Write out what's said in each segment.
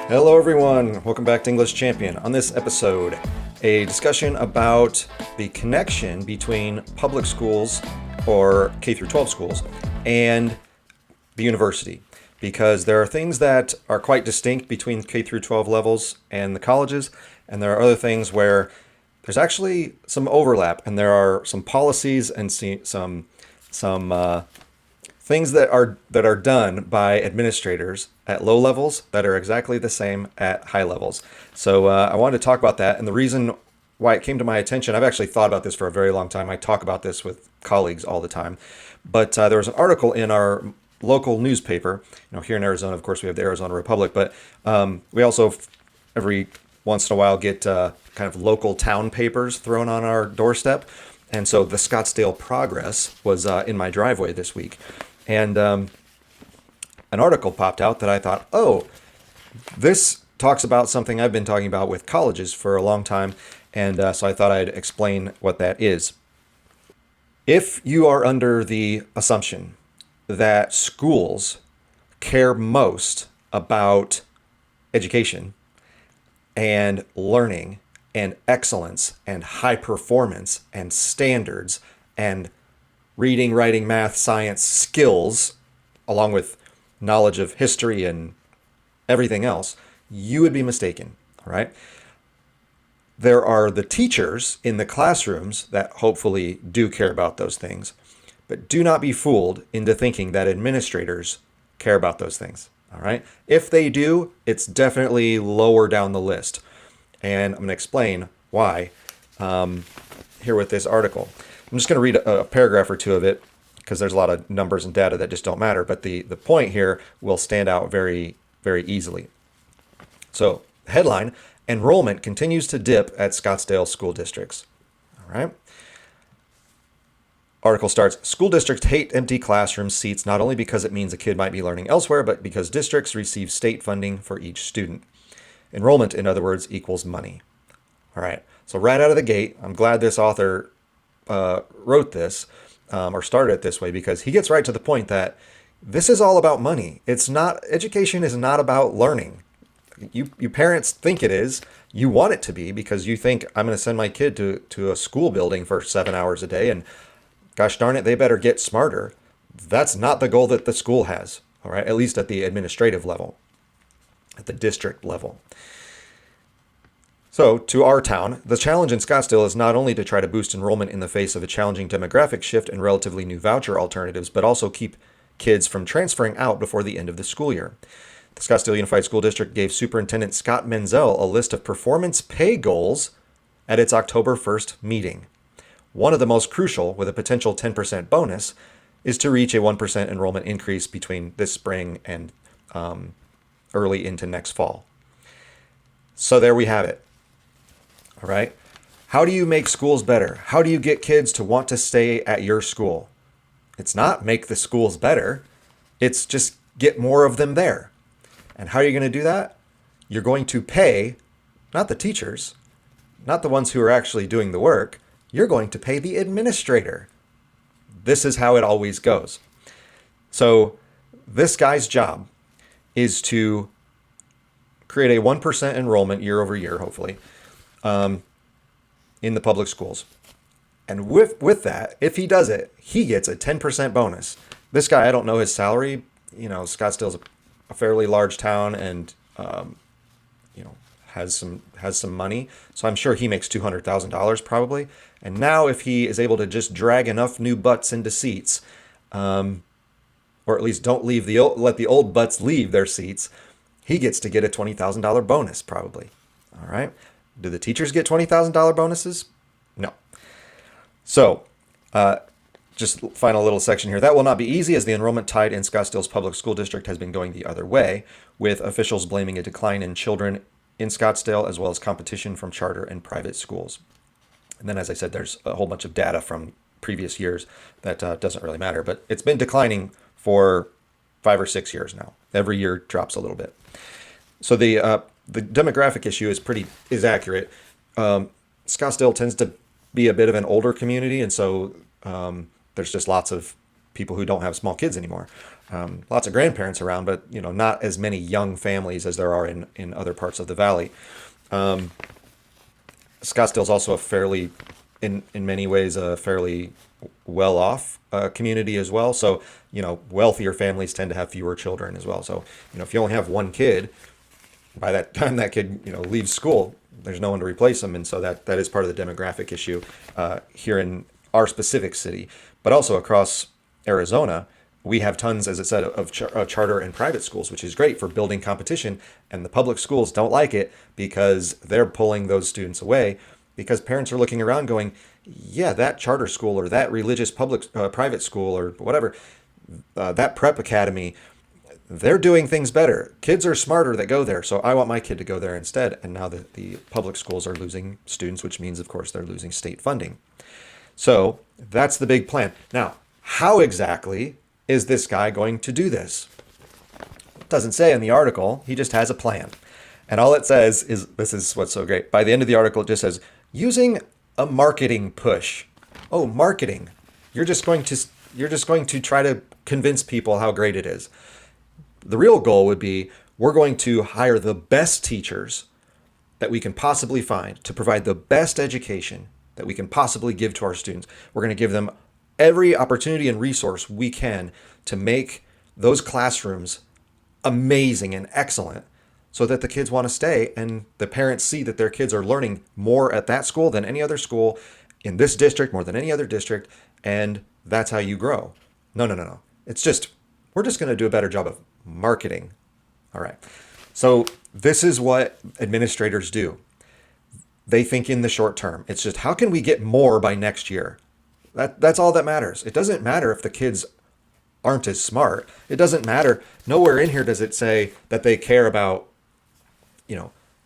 Hello, everyone. Welcome back to English Champion. On this episode, a discussion about the connection between public schools or K through 12 schools and the university, because there are things that are quite distinct between K through 12 levels and the colleges, and there are other things where there's actually some overlap, and there are some policies and some things that are done by administrators at low levels that are exactly the same at high levels. So I wanted to talk about that, and the reason why it came to my attention, I've actually thought about this for a very long time. I talk about this with colleagues all the time, but there was an article in our local newspaper. Here in Arizona, of course, we have the Arizona Republic, but we also every once in a while get kind of local town papers thrown on our doorstep. And so the Scottsdale Progress was in my driveway this week. And an article popped out that I thought, oh, this talks about something I've been talking about with colleges for a long time. And so I thought I'd explain what that is. If you are under the assumption that schools care most about education and learning and excellence and high performance and standards and reading, writing, math, science skills, along with knowledge of history and everything else, you would be mistaken, all right? There are the teachers in the classrooms that hopefully do care about those things, but do not be fooled into thinking that administrators care about those things, all right? If they do, it's definitely lower down the list. And I'm going to explain why here with this article. I'm just going to read a paragraph or two of it because there's a lot of numbers and data that just don't matter. But the point here will stand out very, very easily. So, headline, enrollment continues to dip at Scottsdale school districts. All right. Article starts, school districts hate empty classroom seats not only because it means a kid might be learning elsewhere, but because districts receive state funding for each student. Enrollment, in other words, equals money. All right. So right out of the gate, I'm glad this author wrote this or started it this way, because he gets right to the point that this is all about money. It's not, education is not about learning. You parents think it is. You want it to be because you think, I'm going to send my kid to a school building for 7 hours a day and gosh darn it, they better get smarter. That's not the goal that the school has, all right, at least at the administrative level, at the district level. So, to our town, the challenge in Scottsdale is not only to try to boost enrollment in the face of a challenging demographic shift and relatively new voucher alternatives, but also keep kids from transferring out before the end of the school year. The Scottsdale Unified School District gave Superintendent Scott Menzel a list of performance pay goals at its October 1st meeting. One of the most crucial, with a potential 10% bonus, is to reach a 1% enrollment increase between this spring and early into next fall. So there we have it. All right. How do you make schools better? How do you get kids to want to stay at your school? It's not make the schools better. It's just get more of them there. And how are you going to do that? You're going to pay, not the teachers, not the ones who are actually doing the work. You're going to pay the administrator. This is how it always goes. So this guy's job is to create a 1% enrollment year over year, hopefully, in the public schools. And with that, if he does it, he gets a 10% bonus. This guy, I don't know his salary. Scottsdale's a fairly large town and, has some money. So I'm sure he makes $200,000 probably. And now if he is able to just drag enough new butts into seats, or at least don't let the old butts leave their seats, he gets to get a $20,000 bonus probably. All right. Do the teachers get $20,000 bonuses? No. So, just final little section here. That will not be easy as the enrollment tide in Scottsdale's public school district has been going the other way, with officials blaming a decline in children in Scottsdale as well as competition from charter and private schools. And then, as I said, there's a whole bunch of data from previous years that doesn't really matter, but it's been declining for 5 or 6 years now. Every year drops a little bit. So the demographic issue is accurate. Scottsdale tends to be a bit of an older community, and so there's just lots of people who don't have small kids anymore. Lots of grandparents around, but not as many young families as there are in other parts of the valley. Scottsdale's also a fairly, in many ways, a fairly well-off community as well. So, wealthier families tend to have fewer children as well. So, if you only have one kid, by that time that kid, leaves school, there's no one to replace them. And so that is part of the demographic issue here in our specific city. But also across Arizona, we have tons, as I said, of charter and private schools, which is great for building competition. And the public schools don't like it because they're pulling those students away, because parents are looking around going, yeah, that charter school or that religious private school or whatever, that prep academy, they're doing things better. Kids are smarter that go there. So I want my kid to go there instead. And now the public schools are losing students, which means, of course, they're losing state funding. So that's the big plan. Now, how exactly is this guy going to do this? It doesn't say in the article. He just has a plan. And all it says is, this is what's so great. By the end of the article, it just says, using a marketing push. Oh, marketing. You're just going to try to convince people how great it is. The real goal would be, we're going to hire the best teachers that we can possibly find to provide the best education that we can possibly give to our students. We're going to give them every opportunity and resource we can to make those classrooms amazing and excellent so that the kids want to stay and the parents see that their kids are learning more at that school than any other school in this district, more than any other district, and that's how you grow. No. We're just going to do a better job of marketing. All right. So this is what administrators do. They think in the short term. It's just, how can we get more by next year? That's all that matters. It doesn't matter if the kids aren't as smart. It doesn't matter. Nowhere in here does it say that they care about,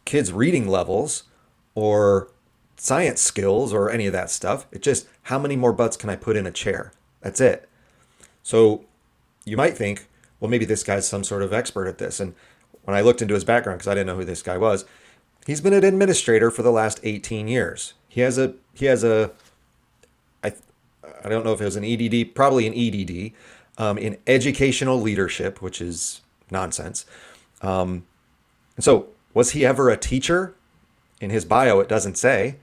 kids' reading levels or science skills or any of that stuff. It's just, how many more butts can I put in a chair? That's it. So you might think, well, maybe this guy's some sort of expert at this. And when I looked into his background, because I didn't know who this guy was, he's been an administrator for the last 18 years. He has a I don't know if it was an EDD, probably an EDD, in educational leadership, which is nonsense. And so, was he ever a teacher? In his bio, it doesn't say.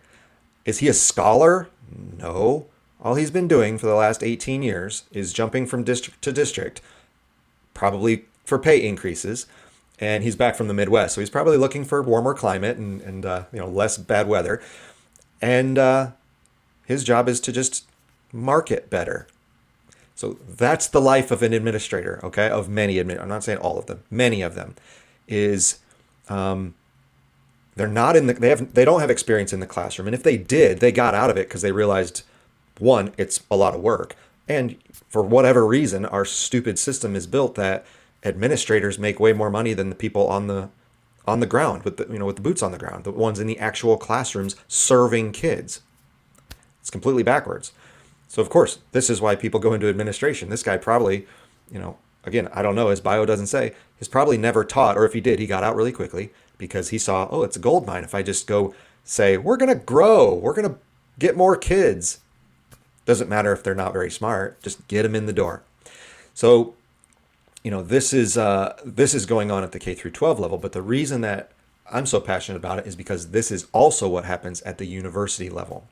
Is he a scholar? No. All he's been doing for the last 18 years is jumping from district to district, probably for pay increases. And he's back from the Midwest, so he's probably looking for warmer climate and less bad weather. And his job is to just market better. So that's the life of an administrator, okay? Of many I'm not saying all of them. Many of them is they're not in the they don't have experience in the classroom. And if they did, they got out of it because they realized, one, it's a lot of work. And for whatever reason, our stupid system is built that administrators make way more money than the people on the ground with the boots on the ground, the ones in the actual classrooms serving kids. It's completely backwards. So of course, this is why people go into administration. This guy probably, again, I don't know, his bio doesn't say, he's probably never taught, or if he did, he got out really quickly because he saw, oh, it's a gold mine. If I just go say, we're going to grow, we're going to get more kids. Doesn't matter if they're not very smart, just get them in the door. So, this is going on at the K through 12 level, but the reason that I'm so passionate about it is because this is also what happens at the university level.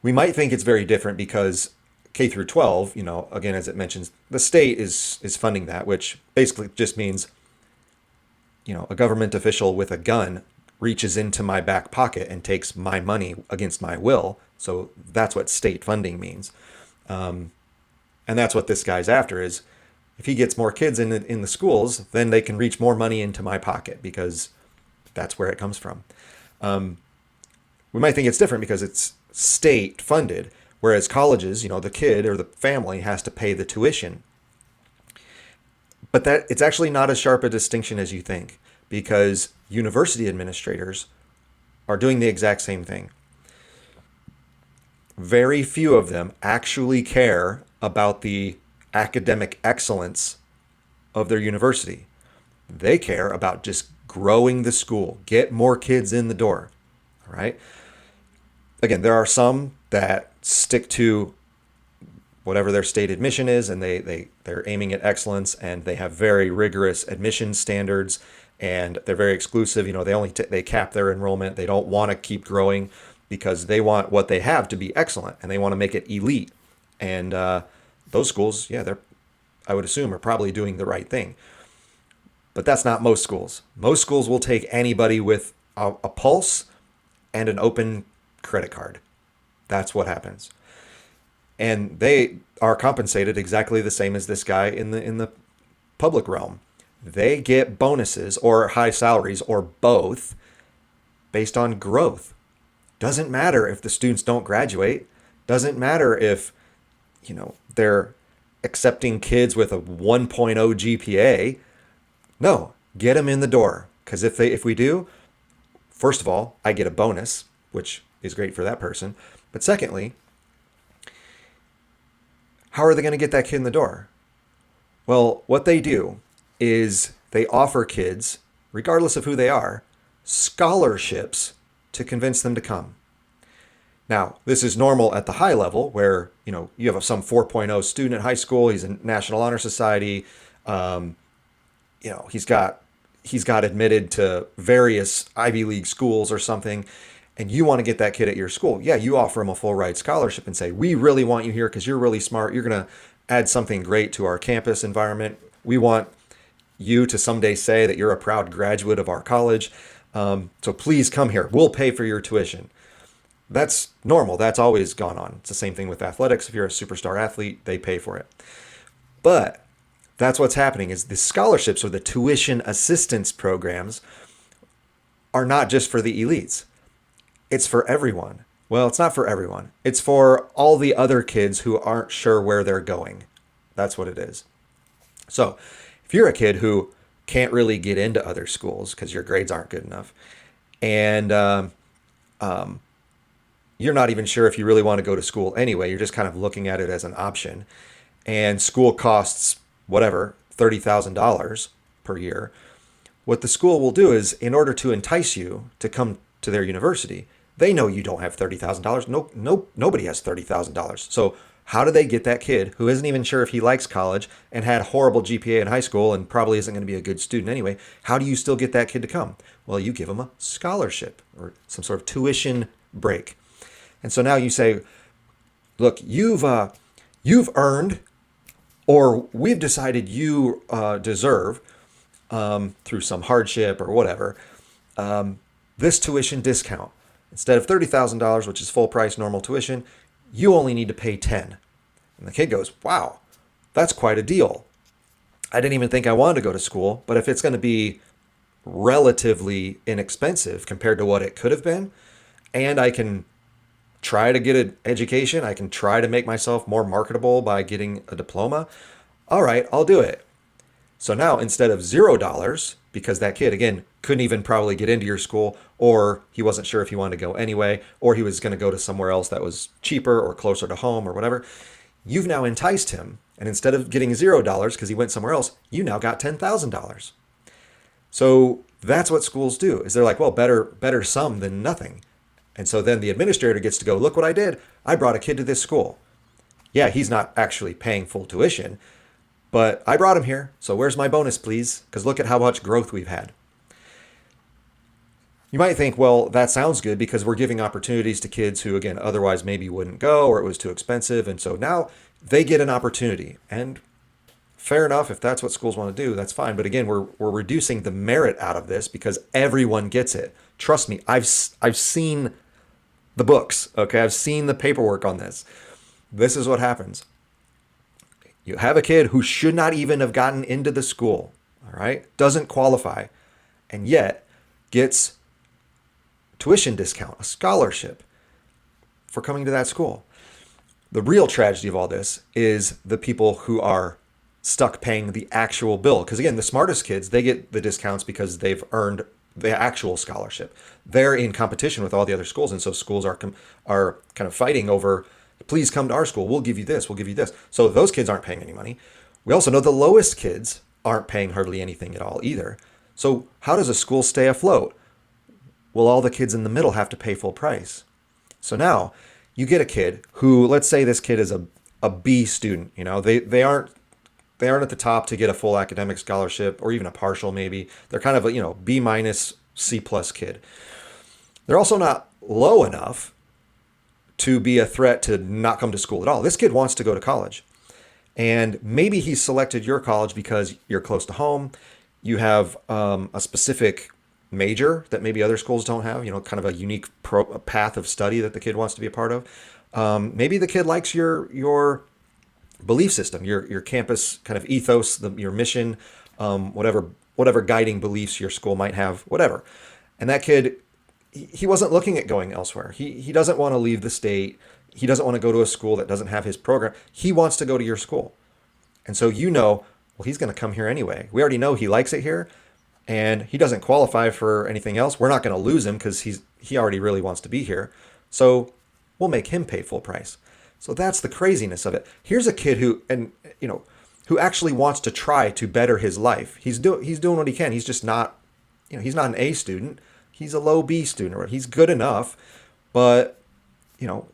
We might think it's very different because K through 12, again, as it mentions, the state is funding that, which basically just means, a government official with a gun reaches into my back pocket and takes my money against my will. So that's what state funding means. And that's what this guy's after is, if he gets more kids in the schools, then they can reach more money into my pocket because that's where it comes from. We might think it's different because it's state funded, whereas colleges, the kid or the family has to pay the tuition. But that it's actually not as sharp a distinction as you think, because university administrators are doing the exact same thing. Very few of them actually care about the academic excellence of their university. They care about just growing the school, get more kids in the door. All right. Again, there are some that stick to whatever their stated mission is, and they're aiming at excellence, and they have very rigorous admission standards, and they're very exclusive. They cap their enrollment. They don't want to keep growing because they want what they have to be excellent, and they want to make it elite. And those schools, I would assume, are probably doing the right thing. But that's not most schools. Most schools will take anybody with a pulse and an open credit card. That's what happens. And they are compensated exactly the same as this guy in the public realm. They get bonuses or high salaries or both based on growth. Doesn't matter if the students don't graduate. Doesn't matter if, they're accepting kids with a 1.0 GPA. No, get them in the door. Because if we do, first of all, I get a bonus, which is great for that person. But secondly, how are they going to get that kid in the door? Well, what they do is they offer kids, regardless of who they are, scholarships to convince them to come. Now, this is normal at the high level where, you have some 4.0 student at high school. He's in National Honor Society. He's got admitted to various Ivy League schools or something, and you want to get that kid at your school. Yeah, you offer him a full ride scholarship and say, we really want you here because you're really smart. You're going to add something great to our campus environment. We want you to someday say that you're a proud graduate of our college. So please come here. We'll pay for your tuition. That's normal. That's always gone on. It's the same thing with athletics. If you're a superstar athlete, they pay for it. But that's what's happening is the scholarships or the tuition assistance programs are not just for the elites. It's for everyone. Well, it's not for everyone. It's for all the other kids who aren't sure where they're going. That's what it is. So if you're a kid who can't really get into other schools because your grades aren't good enough, and you're not even sure if you really want to go to school anyway, you're just kind of looking at it as an option, and school costs whatever, $30,000 per year. What the school will do is, in order to entice you to come to their university, they know you don't have $30,000. Nobody has $30,000. So how do they get that kid who isn't even sure if he likes college and had horrible GPA in high school and probably isn't going to be a good student anyway? How do you still get that kid to come? Well, you give him a scholarship or some sort of tuition break. And so now you say, look, you've earned, or we've decided you deserve, through some hardship or whatever, this tuition discount. Instead of $30,000, which is full price normal tuition, you only need to pay $10,000. And the kid goes, wow, that's quite a deal. I didn't even think I wanted to go to school, but if it's going to be relatively inexpensive compared to what it could have been, and I can try to get an education, I can try to make myself more marketable by getting a diploma, all right, I'll do it. So now instead of $0, because that kid, again, couldn't even probably get into your school, or he wasn't sure if he wanted to go anyway, or he was going to go to somewhere else that was cheaper or closer to home or whatever, you've now enticed him. And instead of getting $0 because he went somewhere else, you now got $10,000. So that's what schools do, is they're like, well, better some than nothing. And so then the administrator gets to go, look what I did. I brought a kid to this school. Yeah, he's not actually paying full tuition, but I brought him here. So where's my bonus, please? Because look at how much growth we've had. You might think, well, that sounds good because we're giving opportunities to kids who, again, otherwise maybe wouldn't go, or it was too expensive. And so now they get an opportunity. And fair enough, if that's what schools want to do, that's fine. But again, we're reducing the merit out of this because everyone gets it. Trust me, I've seen the books, okay? I've seen the paperwork on this. This is what happens. You have a kid who should not even have gotten into the school, all right? Doesn't qualify, and yet gets tuition discount, a scholarship for coming to that school. The real tragedy of all this is the people who are stuck paying the actual bill. Because again, the smartest kids, they get the discounts because they've earned the actual scholarship. They're in competition with all the other schools, and so schools are kind of fighting over, please come to our school, we'll give you this, we'll give you this. So those kids aren't paying any money. We also know the lowest kids aren't paying hardly anything at all either. So how does a school stay afloat? Well, all the kids in the middle have to pay full price. So now you get a kid who, let's say this kid is a B student. They aren't at the top to get a full academic scholarship or even a partial maybe. They're kind of a, B minus C plus kid. They're also not low enough to be a threat to not come to school at all. This kid wants to go to college. And maybe he selected your college because you're close to home. You have a specific major that maybe other schools don't have, kind of a unique path of study that the kid wants to be a part of. Maybe the kid likes your belief system, your campus kind of ethos, your mission, whatever guiding beliefs your school might have, whatever. And that kid, he wasn't looking at going elsewhere. He doesn't want to leave the state. He doesn't want to go to a school that doesn't have his program. He wants to go to your school. And so well, he's going to come here anyway. We already know he likes it here, and he doesn't qualify for anything else. We're not going to lose him because he already really wants to be here. So we'll make him pay full price. So that's the craziness of it. Here's a kid who actually wants to try to better his life. He's doing what he can. He's just not, he's not an A student. He's a low B student, or he's good enough, but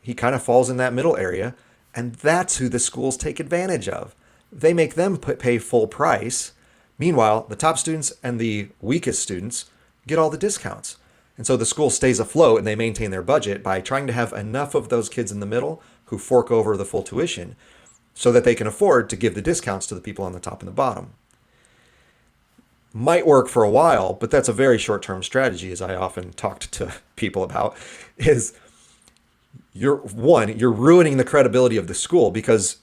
he kind of falls in that middle area, and that's who the schools take advantage of. They make them pay full price. Meanwhile, the top students and the weakest students get all the discounts. And so the school stays afloat and they maintain their budget by trying to have enough of those kids in the middle who fork over the full tuition so that they can afford to give the discounts to the people on the top and the bottom. Might work for a while, but that's a very short-term strategy, as I often talked to people about, is you're ruining the credibility of the school, because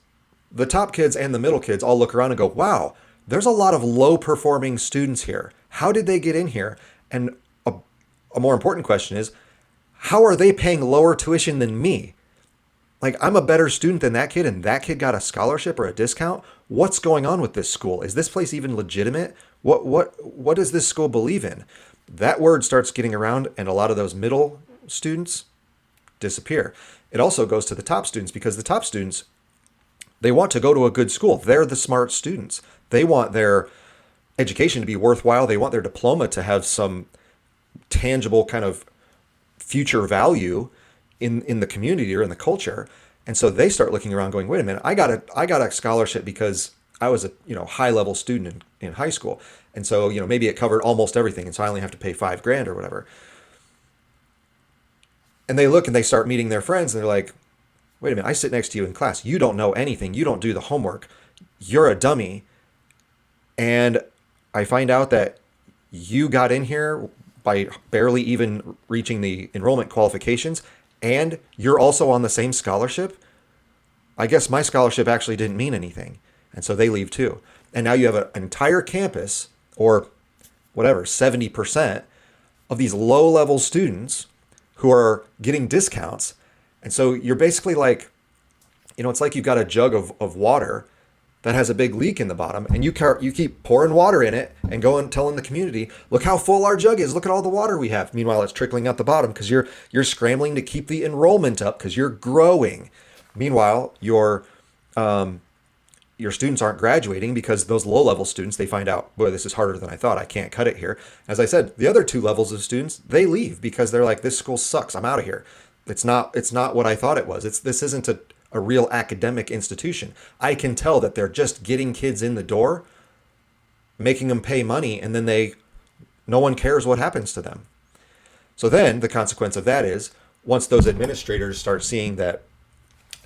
the top kids and the middle kids all look around and go, wow, there's a lot of low-performing students here. How did they get in here? And a more important question is, how are they paying lower tuition than me? Like, I'm a better student than that kid, and that kid got a scholarship or a discount. What's going on with this school? Is this place even legitimate? What does this school believe in? That word starts getting around, and a lot of those middle students disappear. It also goes to the top students, because the top students, they want to go to a good school. They're the smart students. They want their education to be worthwhile. They want their diploma to have some tangible kind of future value in the community or in the culture. And so they start looking around going, wait a minute, I got a scholarship because I was a high level student in high school. And so, maybe it covered almost everything. And so I only have to pay $5,000 or whatever. And they look and they start meeting their friends and they're like, wait a minute, I sit next to you in class. You don't know anything. You don't do the homework. You're a dummy. And I find out that you got in here by barely even reaching the enrollment qualifications, and you're also on the same scholarship. I guess my scholarship actually didn't mean anything. And so they leave too. And now you have an entire campus, or whatever, 70% of these low-level students who are getting discounts. And so you're basically like, it's like you've got a jug of water that has a big leak in the bottom, and you keep pouring water in it and going telling the community, look how full our jug is, look at all the water we have. Meanwhile, it's trickling out the bottom because you're scrambling to keep the enrollment up because you're growing. Meanwhile, your students aren't graduating because those low-level students, they find out, boy, this is harder than I thought. I can't cut it here. As I said, the other two levels of students, they leave because they're like, this school sucks. I'm out of here. It's not what I thought it was. This isn't a real academic institution. I can tell that they're just getting kids in the door, making them pay money, and then no one cares what happens to them. So then the consequence of that is, once those administrators start seeing that,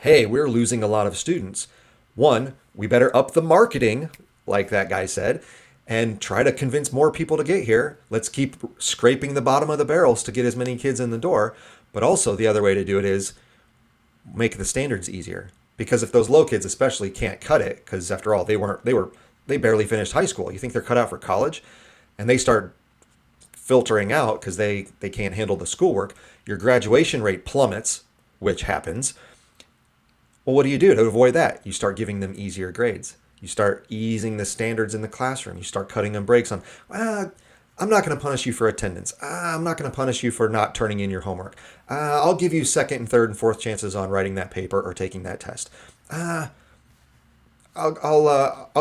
hey, we're losing a lot of students, one, we better up the marketing, like that guy said, and try to convince more people to get here. Let's keep scraping the bottom of the barrels to get as many kids in the door. But also the other way to do it is make the standards easier. Because if those low kids especially can't cut it, because after all, they barely finished high school. You think they're cut out for college? And they start filtering out because they can't handle the schoolwork. Your graduation rate plummets, which happens. Well, what do you do to avoid that? You start giving them easier grades. You start easing the standards in the classroom. You start cutting them breaks on, I'm not going to punish you for attendance. I'm not going to punish you for not turning in your homework. I'll give you second and third and fourth chances on writing that paper or taking that test. I'll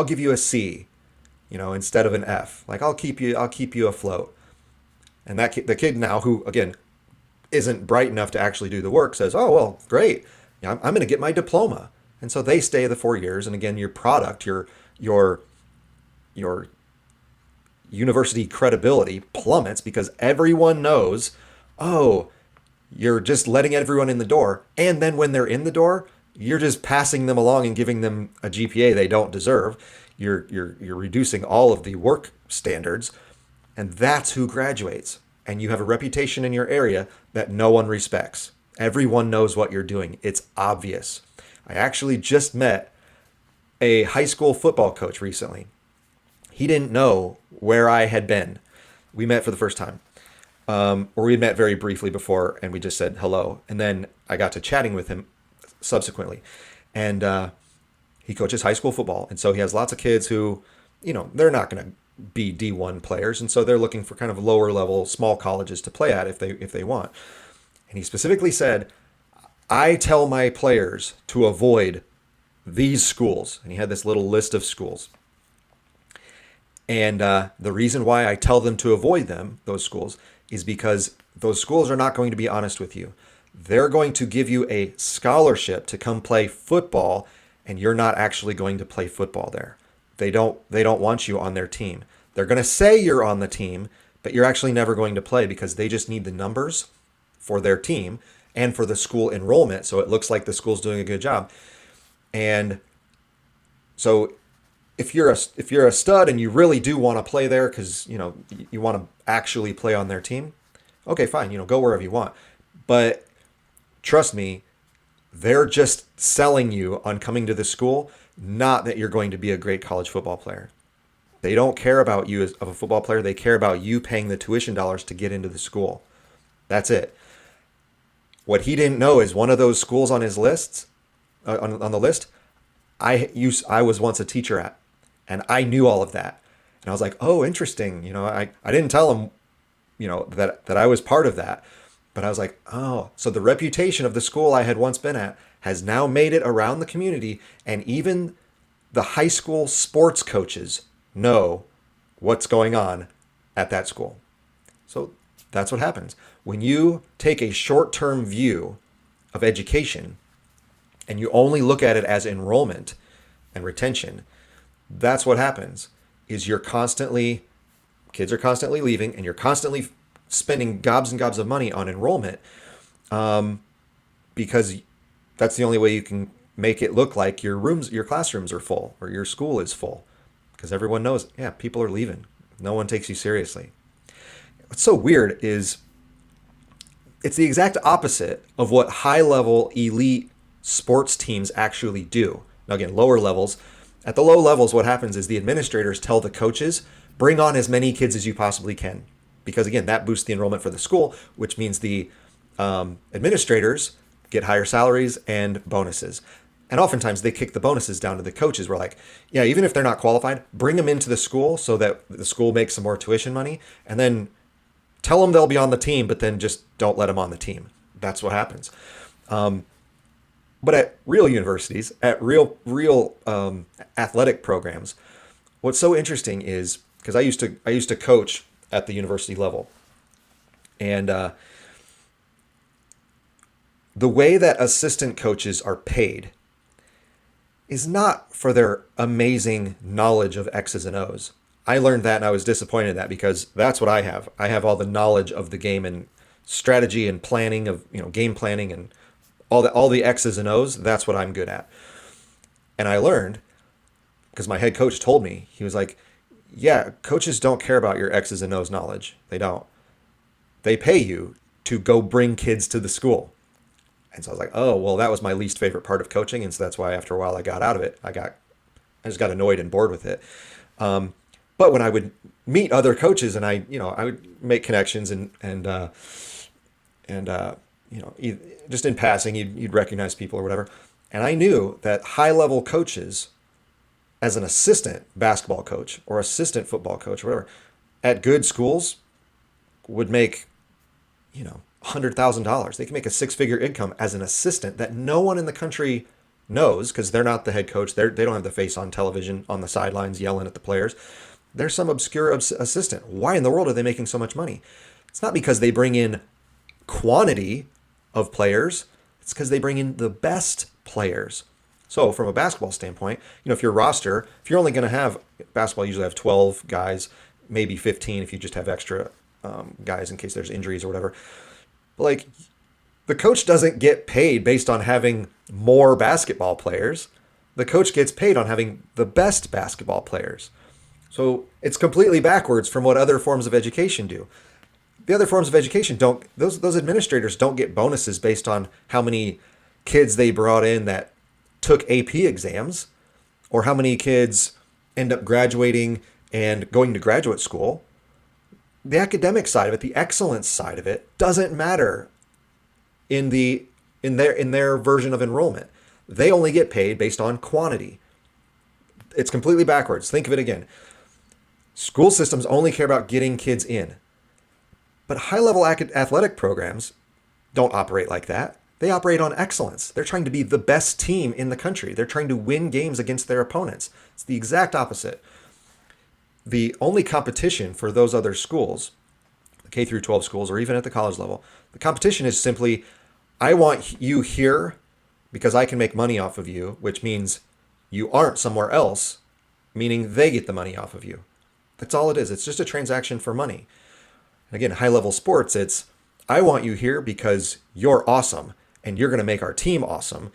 give you a C, instead of an F. Like I'll keep you afloat. And the kid now, who again isn't bright enough to actually do the work, says, oh well, great. I'm going to get my diploma. And so they stay the 4 years. And again, your product, your your university credibility plummets because everyone knows, oh, you're just letting everyone in the door. And then when they're in the door, you're just passing them along and giving them a GPA they don't deserve. You're reducing all of the work standards, and that's who graduates. And you have a reputation in your area that no one respects. Everyone knows what you're doing. It's obvious. I actually just met a high school football coach recently. He didn't know where I had been. We met for the first time. Or we had met very briefly before, and we just said hello. And then I got to chatting with him subsequently. And he coaches high school football. And so he has lots of kids who, they're not going to be D1 players. And so they're looking for kind of lower level, small colleges to play at if they want. And he specifically said, I tell my players to avoid these schools. And he had this little list of schools. And the reason why I tell them to avoid those schools, is because those schools are not going to be honest with you. They're going to give you a scholarship to come play football, and you're not actually going to play football there. They don't want you on their team. They're going to say you're on the team, but you're actually never going to play because they just need the numbers for their team and for the school enrollment, so it looks like the school's doing a good job. And so if you're a stud and you really do want to play there because you want to actually play on their team, okay, fine, go wherever you want. But trust me, they're just selling you on coming to the school, not that you're going to be a great college football player. They don't care about you as a football player. They care about you paying the tuition dollars to get into the school. That's it. What he didn't know is one of those schools on his lists, on the list, I was once a teacher at. And I knew all of that. And I was like, oh, interesting. I didn't tell him, that I was part of that. But I was like, oh, so the reputation of the school I had once been at has now made it around the community. And even the high school sports coaches know what's going on at that school. So that's what happens. When you take a short-term view of education and you only look at it as enrollment and retention, that's what happens. Is kids are constantly leaving, and you're constantly spending gobs and gobs of money on enrollment, because that's the only way you can make it look like your classrooms are full, or your school is full, because everyone knows, yeah, people are leaving. No one takes you seriously. What's so weird is it's the exact opposite of what high-level elite sports teams actually do. Now, again, lower levels. At the low levels, what happens is the administrators tell the coaches, bring on as many kids as you possibly can. Because again, that boosts the enrollment for the school, which means the administrators get higher salaries and bonuses. And oftentimes they kick the bonuses down to the coaches. We're like, yeah, even if they're not qualified, bring them into the school so that the school makes some more tuition money. And then tell them they'll be on the team, but then just don't let them on the team. That's what happens. But at real universities, at real athletic programs, what's so interesting is, because I used to coach at the university level, and the way that assistant coaches are paid is not for their amazing knowledge of X's and O's. I learned that, and I was disappointed in that, because that's what I have. I have all the knowledge of the game and strategy and planning of game planning and all the X's and O's. That's what I'm good at. And I learned, because my head coach told me, he was like, yeah, coaches don't care about your X's and O's knowledge. They don't. They pay you to go bring kids to the school. And so I was like, oh, well, that was my least favorite part of coaching. And so that's why after a while I got out of it. I just got annoyed and bored with it. But when I would meet other coaches and I would make connections and just in passing, you'd recognize people or whatever. And I knew that high-level coaches, as an assistant basketball coach or assistant football coach or whatever, at good schools would make, $100,000. They can make a six-figure income as an assistant that no one in the country knows, because they're not the head coach. They don't have the face on television on the sidelines yelling at the players. They're some obscure assistant. Why in the world are they making so much money? It's not because they bring in quantity of players. It's because they bring in the best players. So from a basketball standpoint, if your roster, if you're only going to have basketball, usually have 12 guys, maybe 15 if you just have extra guys in case there's injuries or whatever. Like, the coach doesn't get paid based on having more basketball players. The coach gets paid on having the best basketball players. So it's completely backwards from what other forms of education do. The other forms of education don't, those administrators don't get bonuses based on how many kids they brought in that took AP exams, or how many kids end up graduating and going to graduate school. The academic side of it, the excellence side of it, doesn't matter in their version of enrollment. They only get paid based on quantity. It's completely backwards. Think of it again. School systems only care about getting kids in. But high-level athletic programs don't operate like that. They operate on excellence. They're trying to be the best team in the country. They're trying to win games against their opponents. It's the exact opposite. The only competition for those other schools, the K through 12 schools, or even at the college level, the competition is simply, I want you here because I can make money off of you, which means you aren't somewhere else, meaning they get the money off of you. That's all it is. It's just a transaction for money. Again, high-level sports, it's, I want you here because you're awesome, and you're going to make our team awesome,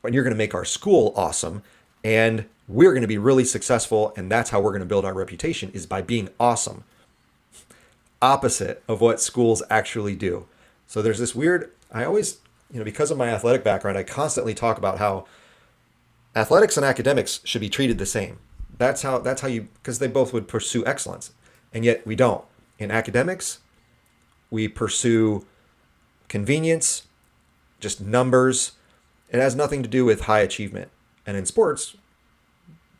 and you're going to make our school awesome, and we're going to be really successful, and that's how we're going to build our reputation, is by being awesome. Opposite of what schools actually do. So there's this weird, I always, because of my athletic background, I constantly talk about how athletics and academics should be treated the same. That's how you, because they both would pursue excellence, and yet we don't. In academics, we pursue convenience, just numbers. It has nothing to do with high achievement. And in sports,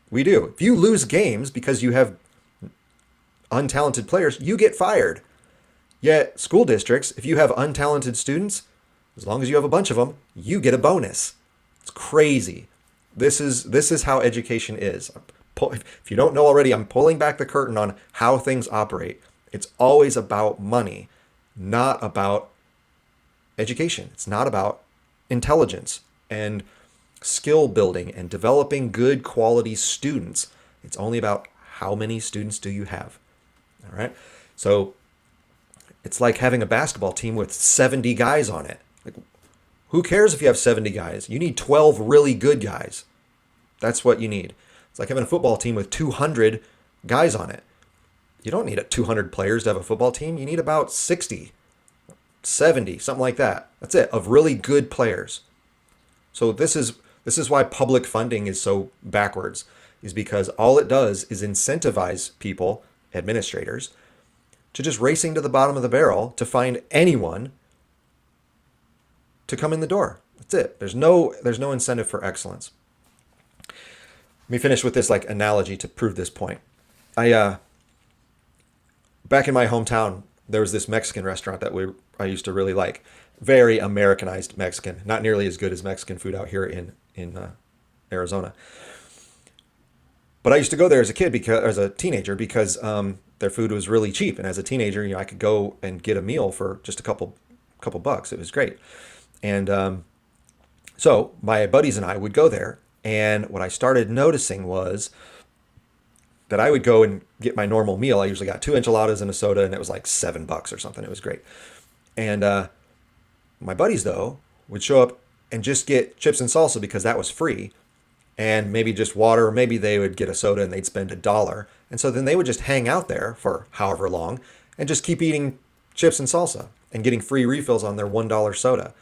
we do. If you lose games because you have untalented players, you get fired. Yet school districts, if you have untalented students, as long as you have a bunch of them, you get a bonus. It's crazy. This is how education is. If you don't know already, I'm pulling back the curtain on how things operate. It's always about money, not about education. It's not about intelligence and skill building and developing good quality students. It's only about how many students do you have. All right. So it's like having a basketball team with 70 guys on it. Like, who cares if you have 70 guys? You need 12 really good guys. That's what you need. It's like having a football team with 200 guys on it. You don't need 200 players to have a football team. You need about 60, 70, something like that. That's it, of really good players. So this is why public funding is so backwards, is because all it does is incentivize people, administrators, to just racing to the bottom of the barrel to find anyone to come in the door. That's it. There's no incentive for excellence. Let me finish with this analogy to prove this point. Back in my hometown, there was this Mexican restaurant that I used to really like. Very Americanized Mexican, not nearly as good as Mexican food out here in Arizona. But I used to go there as a teenager because their food was really cheap, and as a teenager, I could go and get a meal for just a couple bucks. It was great, and so my buddies and I would go there, and what I started noticing was that I would go and get my normal meal. I usually got 2 enchiladas and a soda, and it was like $7 or something. It was great. And my buddies, though, would show up and just get chips and salsa because that was free, and maybe just water, or maybe they would get a soda and they'd spend $1. And so then they would just hang out there for however long and just keep eating chips and salsa and getting free refills on their $1 soda.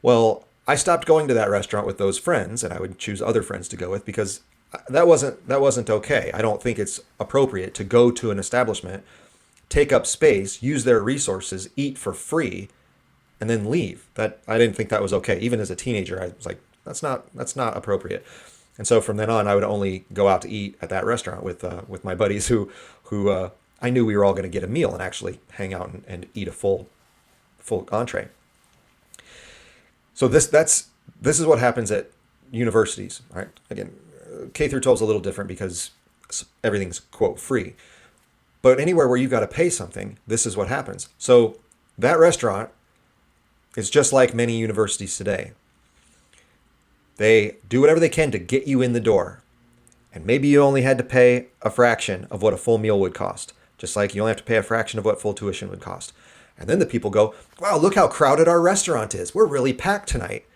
Well, I stopped going to that restaurant with those friends, and I would choose other friends to go with because that wasn't okay. I don't think it's appropriate to go to an establishment, take up space, use their resources, eat for free, and then leave. I didn't think that was okay. Even as a teenager, I was like, that's not appropriate. And so from then on, I would only go out to eat at that restaurant with my buddies who I knew we were all going to get a meal and actually hang out and eat a full entree. So this is what happens at universities. All right. Again, K through 12 is a little different because everything's, quote, free. But anywhere where you've got to pay something, this is what happens. So that restaurant is just like many universities today. They do whatever they can to get you in the door. And maybe you only had to pay a fraction of what a full meal would cost, just like you only have to pay a fraction of what full tuition would cost. And then the people go, wow, look how crowded our restaurant is. We're really packed tonight.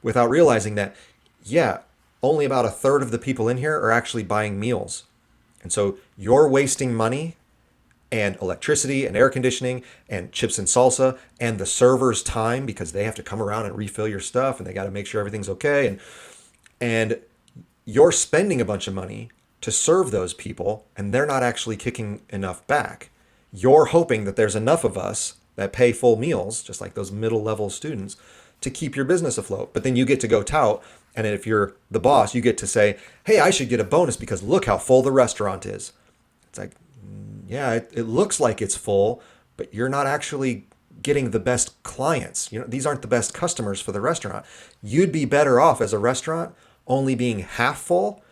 Without realizing that, yeah, only about a third of the people in here are actually buying meals. And so you're wasting money and electricity and air conditioning and chips and salsa and the server's time because they have to come around and refill your stuff and they got to make sure everything's okay. And you're spending a bunch of money to serve those people and they're not actually kicking enough back. You're hoping that there's enough of us that pay full meals, just like those middle level students, to keep your business afloat. But then you get to go tout, and if you're the boss, you get to say, hey, I should get a bonus because look how full the restaurant is. It's like, yeah, it looks like it's full, but you're not actually getting the best clients. These aren't the best customers for the restaurant. You'd be better off as a restaurant only being half full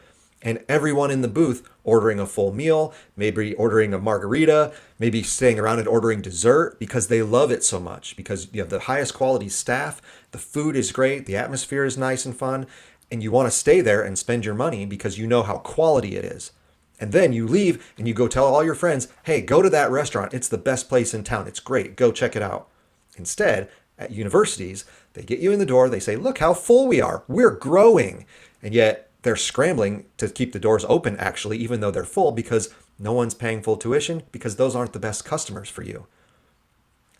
and everyone in the booth ordering a full meal, maybe ordering a margarita, maybe staying around and ordering dessert because they love it so much, because you have the highest quality staff, the food is great, the atmosphere is nice and fun, and you want to stay there and spend your money because you know how quality it is. And then you leave and you go tell all your friends, hey, go to that restaurant. It's the best place in town. It's great. Go check it out. Instead, at universities, they get you in the door. They say, look how full we are. We're growing. And yet they're scrambling to keep the doors open, actually, even though they're full, because no one's paying full tuition, because those aren't the best customers for you.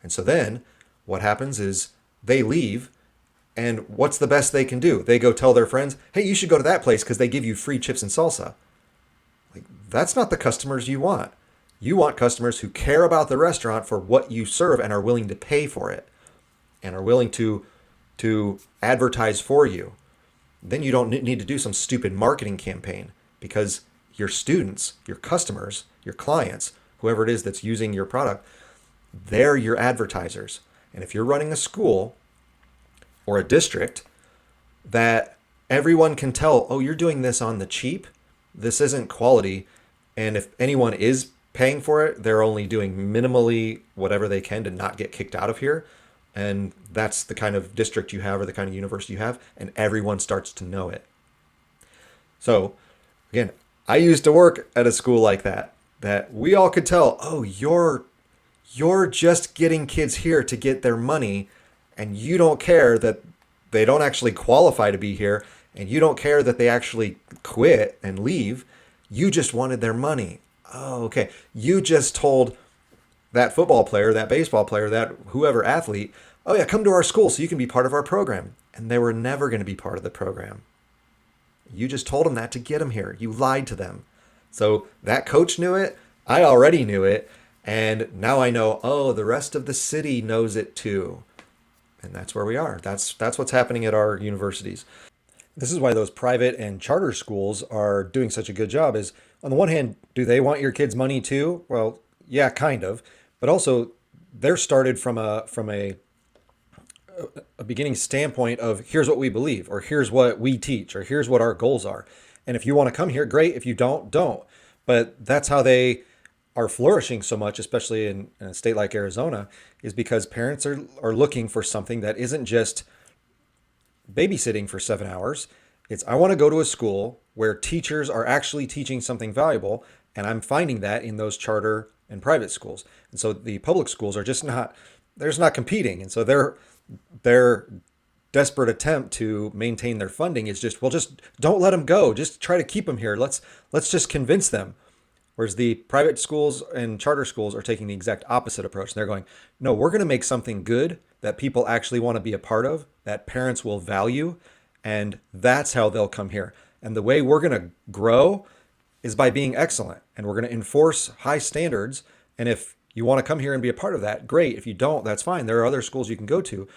And so then what happens is they leave. And what's the best they can do? They go tell their friends, hey, you should go to that place because they give you free chips and salsa. Like, that's not the customers you want. You want customers who care about the restaurant for what you serve and are willing to pay for it and are willing to advertise for you. Then you don't need to do some stupid marketing campaign because your students, your customers, your clients, whoever it is that's using your product, they're your advertisers. And if you're running a school or a district that everyone can tell, oh, you're doing this on the cheap, this isn't quality, and if anyone is paying for it, they're only doing minimally whatever they can to not get kicked out of here, and that's the kind of district you have or the kind of university you have, and everyone starts to know it. So again, I used to work at a school like that we all could tell, oh, you're just getting kids here to get their money, and you don't care that they don't actually qualify to be here, and you don't care that they actually quit and leave. You just wanted their money. Oh, okay. You just told that football player, that baseball player, that whoever athlete, oh yeah, come to our school so you can be part of our program. And they were never going to be part of the program. You just told them that to get them here. You lied to them. So that coach knew it. I already knew it. And now I know, oh, the rest of the city knows it too. And that's where we are. That's what's happening at our universities. This is why those private and charter schools are doing such a good job is, on the one hand, do they want your kids' money too? Well, yeah, kind of. But also, they're started from a beginning standpoint of here's what we believe, or here's what we teach, or here's what our goals are. And if you want to come here, great. If you don't, don't. But that's how they are flourishing so much, especially in a state like Arizona, is because parents are looking for something that isn't just babysitting for 7 hours. It's, I want to go to a school where teachers are actually teaching something valuable, and I'm finding that in those charter and private schools. And so the public schools are just not competing. And so their desperate attempt to maintain their funding is just, well, just don't let them go. Just try to keep them here. Let's just convince them. Whereas the private schools and charter schools are taking the exact opposite approach. They're going, no, we're going to make something good that people actually want to be a part of, that parents will value, and that's how they'll come here. And the way we're going to grow is by being excellent, and we're going to enforce high standards. And if you want to come here and be a part of that, great. If you don't, that's fine. There are other schools you can go to.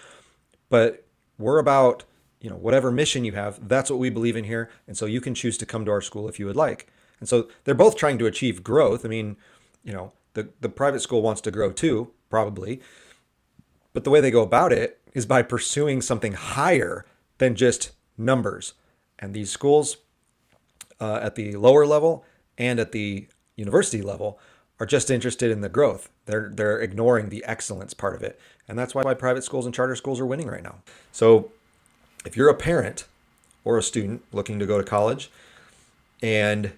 But we're about, whatever mission you have, that's what we believe in here. And so you can choose to come to our school if you would like. And so they're both trying to achieve growth. I mean, the private school wants to grow too, probably. But the way they go about it is by pursuing something higher than just numbers. And these schools at the lower level and at the university level are just interested in the growth. They're ignoring the excellence part of it. And that's why private schools and charter schools are winning right now. So if you're a parent or a student looking to go to college, and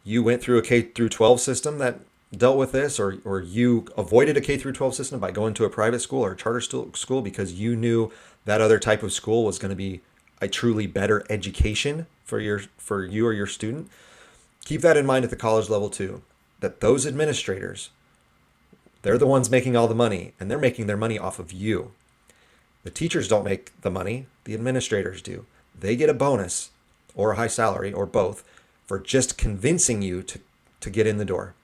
you went through a K through 12 system that dealt with this, or you avoided a K through 12 system by going to a private school or a charter school because you knew that other type of school was going to be a truly better education for you or your student. Keep that in mind at the college level too, that those administrators, they're the ones making all the money, and they're making their money off of you. The teachers don't make the money, the administrators do. They get a bonus or a high salary or both for just convincing you to get in the door.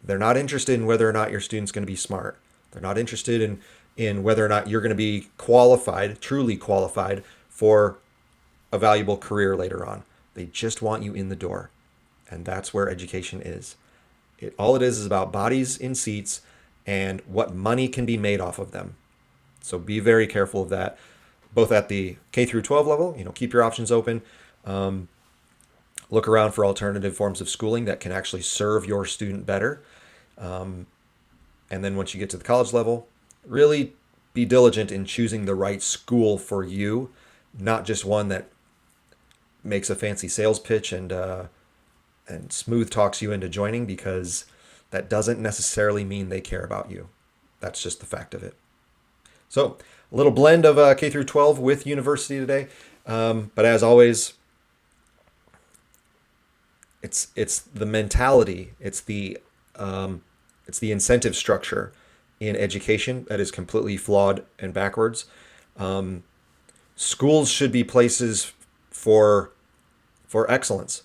They're not interested in whether or not your student's going to be smart. They're not interested in whether or not you're going to be qualified, truly qualified for a valuable career later on. They just want you in the door. And that's where education is. All it is about bodies in seats and what money can be made off of them. So be very careful of that, both at the K through 12 level. Keep your options open. Look around for alternative forms of schooling that can actually serve your student better. And then once you get to the college level, really be diligent in choosing the right school for you, not just one that makes a fancy sales pitch and smooth talks you into joining, because that doesn't necessarily mean they care about you. That's just the fact of it. So a little blend of K through 12 with university today. But as always, it's the mentality, it's the incentive structure in education that is completely flawed and backwards. Schools should be places for excellence,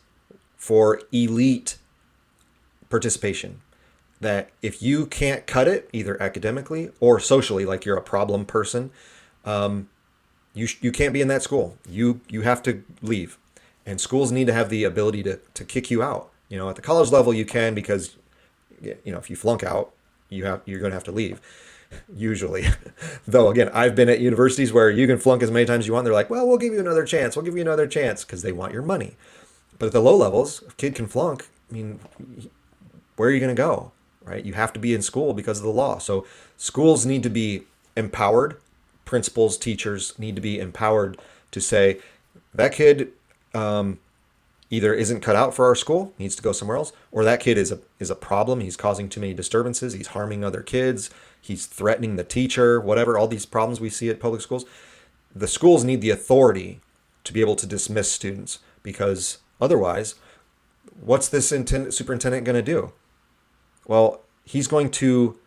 for elite participation. That if you can't cut it, either academically or socially, like you're a problem person, you can't be in that school. You have to leave. And schools need to have the ability to kick you out. At the college level, you can, because if you flunk out, you're going to have to leave. Usually. Though, again, I've been at universities where you can flunk as many times as you want. They're like, well, we'll give you another chance. We'll give you another chance, because they want your money. But at the low levels, if a kid can flunk, where are you going to go? Right? You have to be in school because of the law. So schools need to be empowered. Principals, teachers need to be empowered to say, that kid either isn't cut out for our school, needs to go somewhere else, or that kid is a problem. He's causing too many disturbances. He's harming other kids. He's threatening the teacher, whatever, all these problems we see at public schools. The schools need the authority to be able to dismiss students, because otherwise, what's this superintendent going to do? Well, he's going to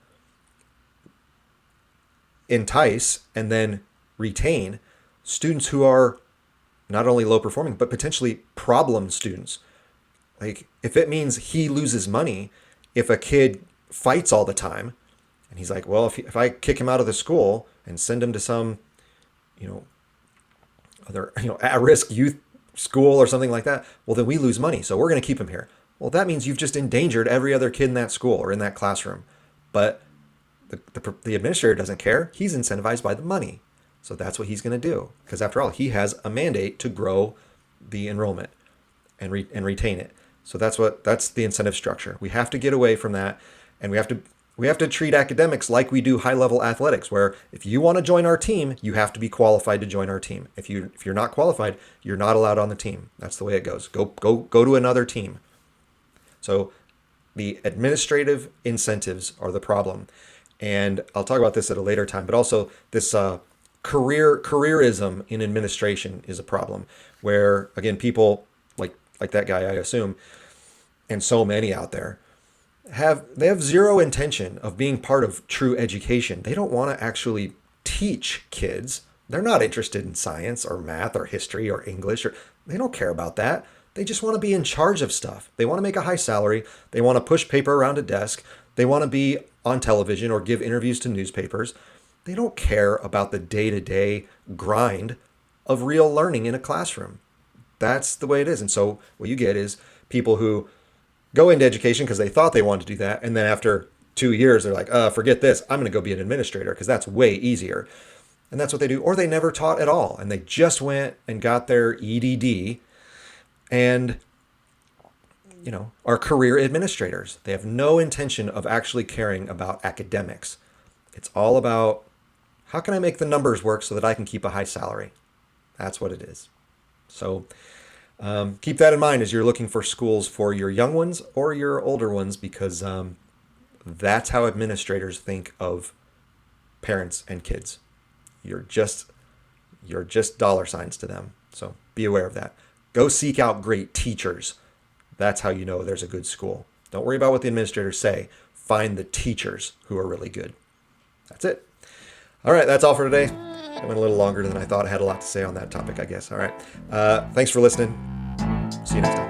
entice and then retain students who are not only low performing, but potentially problem students. Like, if it means he loses money, if a kid fights all the time, and he's like, well, if I kick him out of the school and send him to some, other, at-risk youth school or something like that, well, then we lose money. So we're going to keep him here. Well, that means you've just endangered every other kid in that school or in that classroom. But the administrator doesn't care. He's incentivized by the money. So that's what he's going to do. Because after all, he has a mandate to grow the enrollment and retain it. So that's the incentive structure. We have to get away from that, and we have to treat academics like we do high-level athletics, where if you want to join our team, you have to be qualified to join our team. If you're not qualified, you're not allowed on the team. That's the way it goes. Go to another team. So the administrative incentives are the problem. And I'll talk about this at a later time, but also this careerism in administration is a problem, where, again, people like that guy, I assume, and so many out there, have zero intention of being part of true education. They don't want to actually teach kids. They're not interested in science or math or history or English, or they don't care about that. They just want to be in charge of stuff. They want to make a high salary. They want to push paper around a desk. They want to be on television or give interviews to newspapers. They don't care about the day-to-day grind of real learning in a classroom. That's the way it is. And so what you get is people who go into education because they thought they wanted to do that, and then after 2 years, they're like, forget this. I'm going to go be an administrator because that's way easier. And that's what they do. Or they never taught at all, and they just went and got their EDD and are career administrators. They have no intention of actually caring about academics. It's all about, how can I make the numbers work so that I can keep a high salary? That's what it is. So keep that in mind as you're looking for schools for your young ones or your older ones, because that's how administrators think of parents and kids. You're just dollar signs to them. So be aware of that. Go seek out great teachers. That's how you know there's a good school. Don't worry about what the administrators say. Find the teachers who are really good. That's it. All right, that's all for today. It went a little longer than I thought. I had a lot to say on that topic, I guess. All right. Thanks for listening. See you next time.